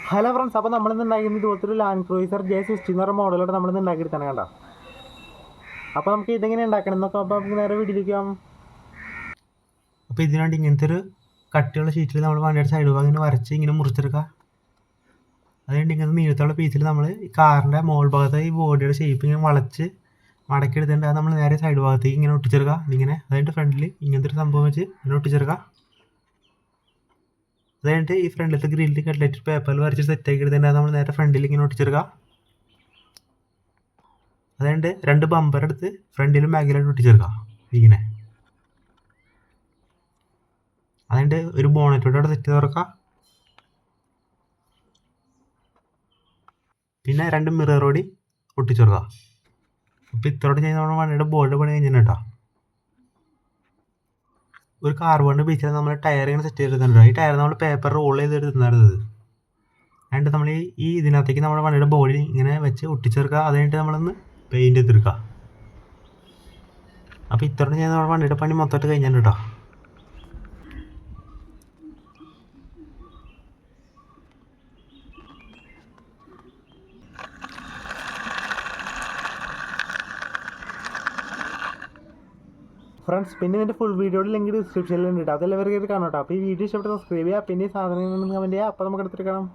Hello friends, അപ്പോൾ നമ്മളിന്ന് ഉണ്ടാക്കുന്നത് ഇതുപോലത്തെ ഒരു ലാൻഡ് ക്രൂയിസർ J60 എന്ന് പറഞ്ഞ മോഡലോടെ നമ്മളിന്ന് ഉണ്ടാക്കിയെടുത്താണ് കണ്ടോ. അപ്പോൾ നമുക്ക് ഇതെങ്ങനെ ഉണ്ടാക്കണം എന്നൊക്കെ അപ്പോൾ നമുക്ക് നേരെ വീട്ടിലേക്കാം. അപ്പോൾ ഇതിനാണ്ട് ഇങ്ങനത്തെ ഒരു കട്ടിയുള്ള ഷീറ്റിൽ നമ്മൾ വണ്ടിയുടെ സൈഡ് ഭാഗം ഇങ്ങനെ വരച്ച് ഇങ്ങനെ മുറിച്ചെടുക്കുക. അതുകൊണ്ട് ഇങ്ങനത്തെ നീളത്തുള്ള പീസിൽ നമ്മൾ ഈ കാറിൻ്റെ മോൾ ഭാഗത്ത് ഈ ബോഡിയുടെ ഷേപ്പ് ഇങ്ങനെ വളച്ച് മടക്കി എടുത്തിട്ട് അത് നമ്മൾ നേരെ സൈഡ് ഭാഗത്തേക്ക് ഇങ്ങനെ ഒട്ടിച്ചെടുക്കുക. ഇതിങ്ങനെ അതായത് ഫ്രണ്ടിൽ ഇങ്ങനത്തെ ഒരു സംഭവം വെച്ച് ഇങ്ങനെ ഒട്ടിച്ചെടുക്കുക. അത് കഴിഞ്ഞിട്ട് ഈ ഫ്രണ്ടിലത്തെ ഗ്രില്ലിൽ കട്ട്ലറ്റ് പേപ്പറിൽ വരച്ച് സെറ്റാക്കി എടുത്തിട്ട് നമ്മൾ നേരെ ഫ്രണ്ടിൽ ഇങ്ങനെ ഒട്ടിച്ചെടുക്കുക. അത് കഴിഞ്ഞിട്ട് 2 ബമ്പർ എടുത്ത് ഫ്രണ്ടിലും ബാക്കിലായിട്ട് ഒട്ടിച്ചെടുക്കുക ഇങ്ങനെ. അത് കഴിഞ്ഞിട്ട് ഒരു ബോണറ്റോടെ അവിടെ സെറ്റ് തുറക്കുക. പിന്നെ 2 മിറർ കൂടി ഒട്ടിച്ചെടുക്കുക. അപ്പോൾ ഇത്രയോടെ ചെയ്യുന്ന നമ്മൾ വണ്ടിയുടെ ബോർഡ് പണി കഴിഞ്ഞിട്ട് കേട്ടോ. ഒരു കാർബണിൻ്റെ ബീച്ചിൽ നമ്മൾ ടയർ ഇങ്ങനെ സെറ്റ് ചെയ്തെടുത്തിട്ടുണ്ട്. ഈ ടയർ നമ്മൾ പേപ്പർ റോൾ ചെയ്തെടുത്തിട്ടുണ്ടായിരുന്നത്. എന്നിട്ട് നമ്മൾ ഈ ഇതിനകത്തേക്ക് നമ്മുടെ വണ്ടിയുടെ ബോഡി ഇങ്ങനെ വെച്ച് ഒട്ടിച്ചെടുക്കുക. അത് കഴിഞ്ഞിട്ട് നമ്മളൊന്ന് പെയിൻറ്റ് ചെയ്തെടുക്കുക. അപ്പോൾ ഇത്രയോടെ ചെയ്യുന്ന നമ്മുടെ വണ്ടിയുടെ പണി മൊത്തമായിട്ട് കഴിഞ്ഞിട്ട് കേട്ടോ. ഫ്രണ്ട്സ്, പിന്നെ ഇതിൻ്റെ ഫുൾ വീഡിയോയുടെ ലിങ്ക് ഡിസ്ക്രിപ്ഷനിൽ ഉണ്ട്. അതെല്ലാം കയറി കാണാം കേട്ടോ. അപ്പോൾ ഈ വീഡിയോ ഇഷ്ടപ്പെട്ട് സബ്സ്ക്രൈബ് ചെയ്യുക. പിന്നെ ഈ സാധനങ്ങൾ കമൻറ്റ് ചെയ്യുക. അപ്പോൾ നമുക്ക് എടുത്തിട്ട് കാണാം.